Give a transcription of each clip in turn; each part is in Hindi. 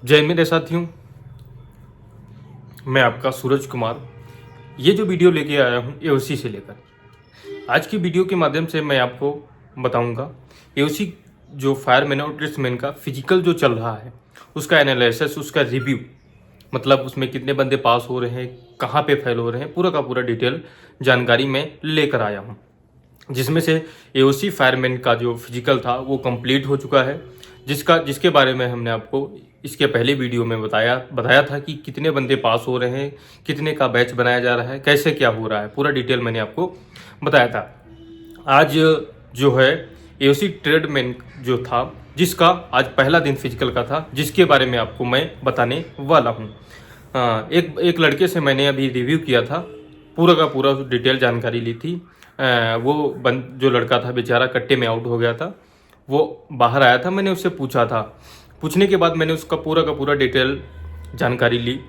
जय मेरे साथियों, मैं आपका सूरज कुमार। ये जो वीडियो लेके आया हूँ एओसी से लेकर, आज की वीडियो के माध्यम से मैं आपको बताऊंगा एओसी जो फायरमैन और ट्रेड्समैन का फिजिकल जो चल रहा है उसका एनालिसिस, उसका रिव्यू, मतलब उसमें कितने बंदे पास हो रहे हैं, कहाँ पे फेल हो रहे हैं, पूरा का पूरा डिटेल जानकारी मैं लेकर आया हूँ। जिसमें से एओसी फायरमैन का जो फिजिकल था वो कंप्लीट हो चुका है, जिसके बारे में हमने आपको इसके पहले वीडियो में बताया था कि कितने बंदे पास हो रहे हैं, कितने का बैच बनाया जा रहा है, कैसे क्या हो रहा है, पूरा डिटेल मैंने आपको बताया था। आज जो है एओसी ट्रेडमैन जो था, जिसका आज पहला दिन फिजिकल का था, जिसके बारे में आपको मैं बताने वाला हूँ। एक लड़के से मैंने अभी रिव्यू किया था, पूरा का पूरा डिटेल जानकारी ली थी। जो लड़का था बेचारा कट्टे में आउट हो गया था, वो बाहर आया था। मैंने उससे पूछा था, पूछने के बाद मैंने उसका पूरा का पूरा डिटेल जानकारी ली।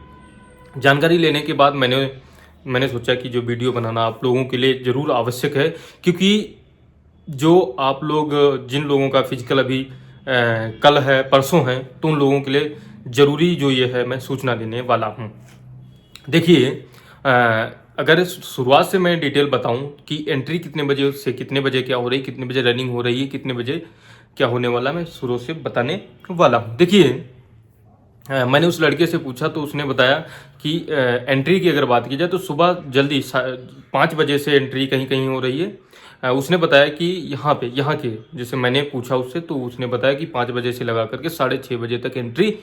जानकारी लेने के बाद मैंने सोचा कि जो वीडियो बनाना आप लोगों के लिए ज़रूर आवश्यक है, क्योंकि जो आप लोग, जिन लोगों का फिजिकल अभी कल है परसों है, तो उन लोगों के लिए ज़रूरी जो ये है मैं सूचना देने वाला हूँ। देखिए, अगर शुरुआत से मैं डिटेल बताऊं कि एंट्री कितने बजे से कितने बजे क्या हो रही, कितने बजे रनिंग हो रही है, कितने बजे क्या होने वाला, मैं शुरू से बताने वाला हूं। देखिए, मैंने उस लड़के से पूछा तो उसने बताया कि एंट्री की अगर बात की जाए तो सुबह जल्दी 5 बजे से एंट्री कहीं कहीं हो रही है। उसने बताया कि यहाँ के, जैसे मैंने पूछा उससे तो उसने बताया कि 5 बजे से लगा करके 6:30 बजे तक एंट्री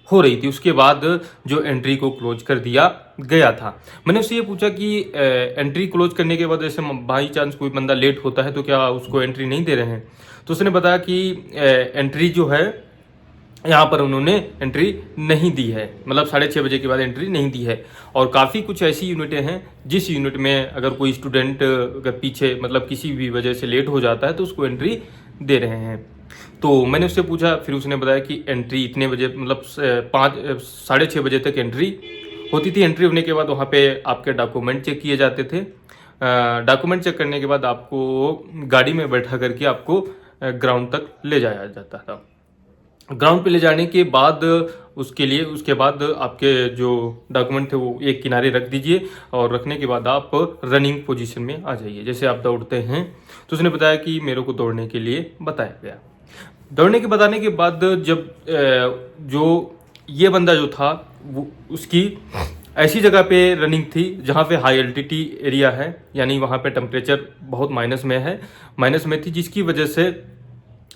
हो रही थी। उसके बाद जो एंट्री को क्लोज कर दिया गया था। मैंने उससे ये पूछा कि एंट्री क्लोज करने के बाद जैसे बाई चांस कोई बंदा लेट होता है तो क्या उसको एंट्री नहीं दे रहे हैं? तो उसने बताया कि एंट्री जो है यहाँ पर उन्होंने एंट्री नहीं दी है, मतलब 6:30 बजे के बाद एंट्री नहीं दी है। और काफ़ी कुछ ऐसी यूनिटें हैं जिस यूनिट में अगर कोई स्टूडेंट अगर पीछे मतलब किसी भी वजह से लेट हो जाता है तो उसको एंट्री दे रहे हैं। तो मैंने उससे पूछा, फिर उसने बताया कि एंट्री इतने बजे मतलब 6:30 बजे तक एंट्री होती थी। एंट्री होने के बाद वहाँ पे आपके डॉक्यूमेंट चेक किए जाते थे। डॉक्यूमेंट चेक करने के बाद आपको गाड़ी में बैठा करके आपको ग्राउंड तक ले जाया जाता था। ग्राउंड पे ले जाने के बाद उसके बाद आपके जो डॉक्यूमेंट थे वो एक किनारे रख दीजिए, और रखने के बाद आप रनिंग पोजीशन में आ जाइए। जैसे आप दौड़ते हैं, तो उसने बताया कि मेरे को दौड़ने के लिए बताया गया। दौड़ने के बताने के बाद जब जो ये बंदा जो था वो उसकी ऐसी जगह पे रनिंग थी जहाँ पे हाई एल्टिटी एरिया है, यानी वहाँ पे टेम्परेचर बहुत माइनस में थी, जिसकी वजह से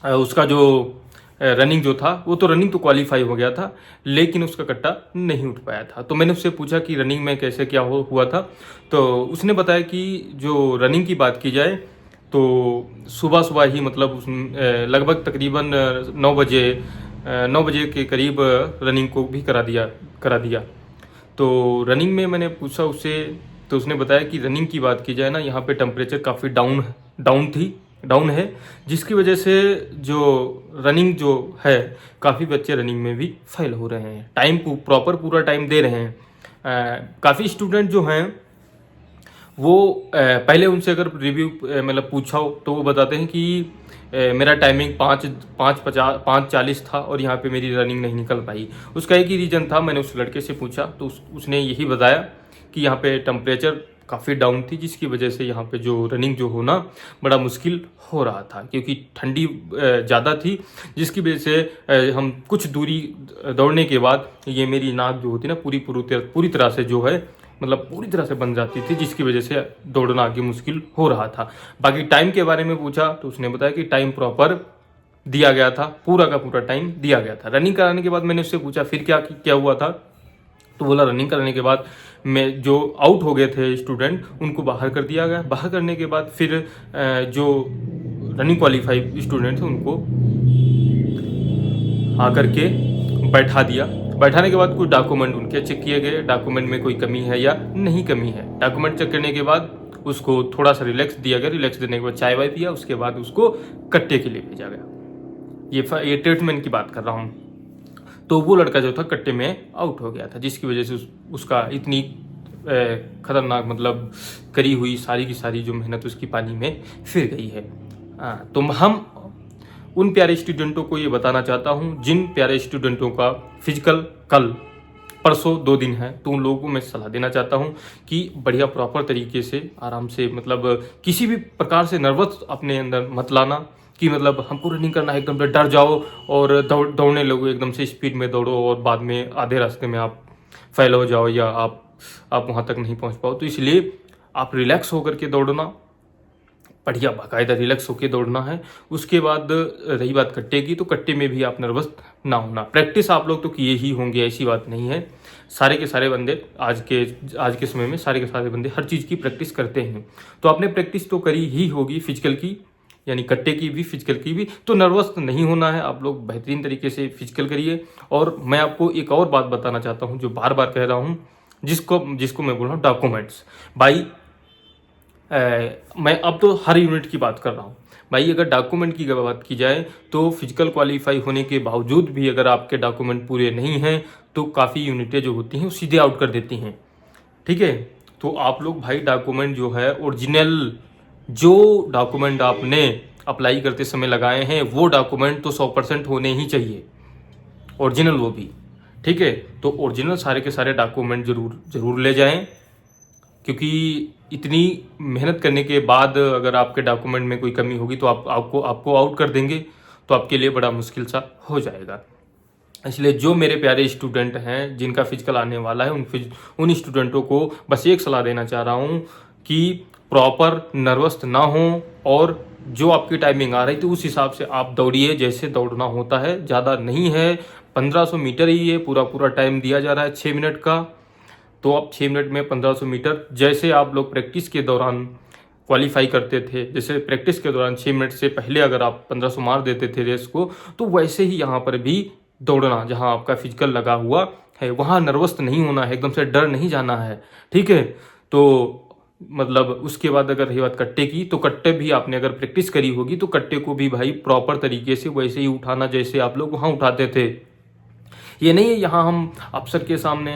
उसका जो रनिंग जो था वो तो रनिंग तो क्वालिफाई हो गया था, लेकिन उसका कट्टा नहीं उठ पाया था। तो मैंने उससे पूछा कि रनिंग में कैसे क्या हुआ था। तो उसने बताया कि जो रनिंग की बात की जाए तो सुबह सुबह ही, मतलब लगभग तकरीबन 9 बजे के करीब रनिंग को भी करा दिया। तो रनिंग में मैंने पूछा उससे, तो उसने बताया कि रनिंग की बात की जाए ना, यहाँ पे टेम्परेचर काफ़ी डाउन है, जिसकी वजह से जो रनिंग जो है काफ़ी बच्चे रनिंग में भी फेल हो रहे हैं। टाइम प्रॉपर पूरा टाइम दे रहे हैं। काफ़ी स्टूडेंट जो हैं वो पहले उनसे अगर रिव्यू मतलब पूछा हो तो वो बताते हैं कि मेरा टाइमिंग 5:40 था और यहाँ पे मेरी रनिंग नहीं निकल पाई। उसका एक ही रीज़न था। मैंने उस लड़के से पूछा तो उसने यही बताया कि यहाँ पे टेम्परेचर काफ़ी डाउन थी, जिसकी वजह से यहाँ पे जो रनिंग जो होना बड़ा मुश्किल हो रहा था, क्योंकि ठंडी ज़्यादा थी, जिसकी वजह से हम कुछ दूरी दौड़ने के बाद ये मेरी नाक जो होती ना पूरी तरह से जो है, मतलब पूरी तरह से बन जाती थी, जिसकी वजह से दौड़ना आगे मुश्किल हो रहा था। बाकी टाइम के बारे में पूछा तो उसने बताया कि टाइम प्रॉपर दिया गया था, पूरा का पूरा टाइम दिया गया था। रनिंग कराने के बाद मैंने उससे पूछा फिर क्या हुआ था, तो बोला रनिंग करने के बाद में जो आउट हो गए थे स्टूडेंट उनको बाहर कर दिया गया। बाहर करने के बाद फिर जो रनिंग क्वालिफाइड स्टूडेंट थे उनको आकर के बैठाने के बाद कुछ डॉक्यूमेंट उनके चेक किए गए, डॉक्यूमेंट में कोई कमी है या नहीं कमी है। डॉक्यूमेंट चेक करने के बाद उसको थोड़ा सा रिलैक्स दिया गया। रिलैक्स देने के बाद चाय वाय पिया, उसके बाद उसको कट्टे के लिए भेजा गया। ये ट्रीटमेंट की बात कर रहा हूँ। तो वो लड़का जो था कट्टे में आउट हो गया था, जिसकी वजह से उसका इतनी खतरनाक, मतलब करी हुई सारी की सारी जो मेहनत उसकी पानी में फिर गई है। तो हम उन प्यारे स्टूडेंटों को ये बताना चाहता हूँ जिन प्यारे स्टूडेंटों का फिजिकल कल परसों 2 दिन है, तो उन लोगों को मैं सलाह देना चाहता हूँ कि बढ़िया प्रॉपर तरीके से आराम से, मतलब किसी भी प्रकार से नर्वस अपने अंदर मत लाना कि मतलब हमको रनिंग करना है, एकदम से डर जाओ और दौड़ने लगो, एकदम से स्पीड में दौड़ो और बाद में आधे रास्ते में आप फेल हो जाओ या आप वहाँ तक नहीं पहुँच पाओ। तो इसलिए आप रिलैक्स होकर के दौड़ना, बढ़िया बाकायदा रिलैक्स होकर दौड़ना है। उसके बाद रही बात कट्टे की, तो कट्टे में भी आप नर्वस ना होना। प्रैक्टिस आप लोग तो किए ही होंगे, ऐसी बात नहीं है। सारे के सारे बंदे आज के समय में सारे के सारे बंदे हर चीज़ की प्रैक्टिस करते हैं। तो आपने प्रैक्टिस तो करी ही होगी फिजिकल की, यानी कट्टे की भी फिजिकल की भी, तो नर्वस नहीं होना है। आप लोग बेहतरीन तरीके से फिजिकल करिए। और मैं आपको एक और बात बताना चाहता हूँ जो बार बार कह रहा हूँ, जिसको मैं बोल रहा हूँ, डॉक्यूमेंट्स। भाई मैं अब तो हर यूनिट की बात कर रहा हूँ भाई। अगर डॉक्यूमेंट की बात की जाए तो फिजिकल क्वालिफाई होने के बावजूद भी अगर आपके डॉक्यूमेंट पूरे नहीं हैं तो काफ़ी यूनिटें जो होती हैं वो सीधे आउट कर देती हैं, ठीक है। तो आप लोग भाई डॉक्यूमेंट जो है ओरिजिनल, जो डॉक्यूमेंट आपने अप्लाई करते समय लगाए हैं वो डॉक्यूमेंट तो 100% होने ही चाहिए, ओरिजिनल वो भी, ठीक है। तो ओरिजिनल सारे के सारे डॉक्यूमेंट जरूर ले जाएं, क्योंकि इतनी मेहनत करने के बाद अगर आपके डॉक्यूमेंट में कोई कमी होगी तो आपको आउट कर देंगे, तो आपके लिए बड़ा मुश्किल सा हो जाएगा। इसलिए जो मेरे प्यारे स्टूडेंट हैं जिनका फिजिकल आने वाला है उन स्टूडेंटों को बस एक सलाह देना चाह रहा हूँ कि प्रॉपर नर्वस ना हो, और जो आपकी टाइमिंग आ रही थी उस हिसाब से आप दौड़िए जैसे दौड़ना होता है। ज़्यादा नहीं है, 1500 मीटर ही है, पूरा टाइम दिया जा रहा है 6 मिनट का। तो आप 6 मिनट में 1500 मीटर, जैसे आप लोग प्रैक्टिस के दौरान क्वालिफाई करते थे, जैसे प्रैक्टिस के दौरान 6 मिनट से पहले अगर आप 1500 मार देते थे रेस को, तो वैसे ही यहाँ पर भी दौड़ना। जहाँ आपका फिजिकल लगा हुआ है वहाँ नर्वस नहीं होना है, एकदम से डर नहीं जाना है, ठीक है। तो मतलब उसके बाद अगर रही बात कट्टे की, तो कट्टे भी आपने अगर प्रैक्टिस करी होगी तो कट्टे को भी भाई प्रॉपर तरीके से वैसे ही उठाना जैसे आप लोग वहाँ उठाते थे। ये नहीं है यहाँ हम अफसर के सामने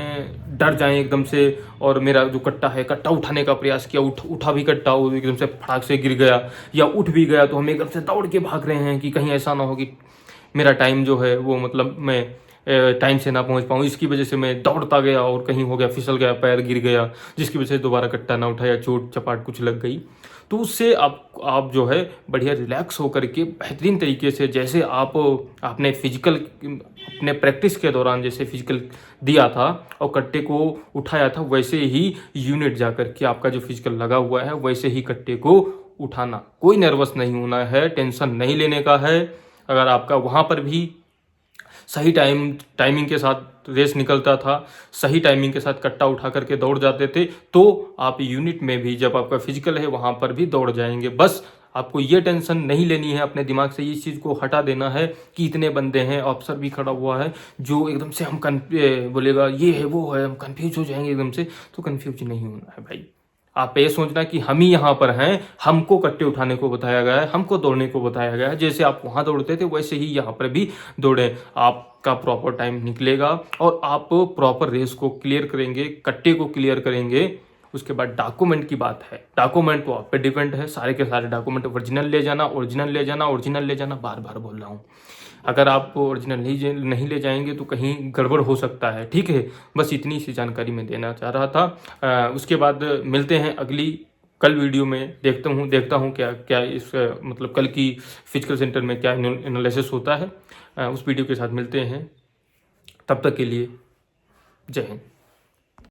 डर जाएं एकदम से, और मेरा जो कट्टा है, कट्टा उठाने का प्रयास किया, उठा भी कट्टा, वो एकदम से फटाक से गिर गया या उठ भी गया तो हम एकदम से दौड़ के भाग रहे हैं कि कहीं ऐसा ना हो कि मेरा टाइम जो है वो, मतलब मैं टाइम से ना पहुंच पाऊँ। इसकी वजह से मैं दौड़ता गया और कहीं हो गया, फिसल गया, पैर गिर गया, जिसकी वजह से दोबारा कट्टा ना उठाया, चोट चपाट कुछ लग गई। तो उससे आप जो है बढ़िया रिलैक्स होकर के बेहतरीन तरीके से, जैसे आपने फिजिकल अपने प्रैक्टिस के दौरान जैसे फिजिकल दिया था और कट्टे को उठाया था, वैसे ही यूनिट जा कर के आपका जो फिजिकल लगा हुआ है वैसे ही कट्टे को उठाना। कोई नर्वस नहीं होना है, टेंशन नहीं लेने का है। अगर आपका वहाँ पर भी सही टाइमिंग के साथ रेस निकलता था, सही टाइमिंग के साथ कट्टा उठा करके दौड़ जाते थे, तो आप यूनिट में भी जब आपका फिजिकल है वहाँ पर भी दौड़ जाएंगे। बस आपको ये टेंशन नहीं लेनी है, अपने दिमाग से इस चीज़ को हटा देना है कि इतने बंदे हैं, अफसर भी खड़ा हुआ है जो एकदम से हम बोलेगा ये है वो है, हम कन्फ्यूज हो जाएंगे एकदम से। तो कन्फ्यूज नहीं होना है भाई। आप ये सोचना कि हम ही यहाँ पर हैं, हमको कट्टे उठाने को बताया गया है, हमको दौड़ने को बताया गया है, जैसे आप वहाँ दौड़ते थे वैसे ही यहाँ पर भी दौड़े। आपका प्रॉपर टाइम निकलेगा और आप प्रॉपर रेस को क्लियर करेंगे, कट्टे को क्लियर करेंगे। उसके बाद डॉक्यूमेंट की बात है, डॉक्यूमेंट तो आप पे डिपेंड है। सारे के सारे डॉक्यूमेंट ओरिजिनल ले जाना, ओरिजिनल ले जाना, ओरिजिनल ले जाना, बार बार बोल रहा हूँ। अगर आप ओरिजिनल नहीं ले जाएंगे तो कहीं गड़बड़ हो सकता है, ठीक है। बस इतनी सी जानकारी मैं देना चाह रहा था। उसके बाद मिलते हैं अगली कल वीडियो में। देखता हूँ क्या इस मतलब कल की फिजिकल सेंटर में क्या एनालिसिस होता है। उस वीडियो के साथ मिलते हैं, तब तक के लिए जय हिंद।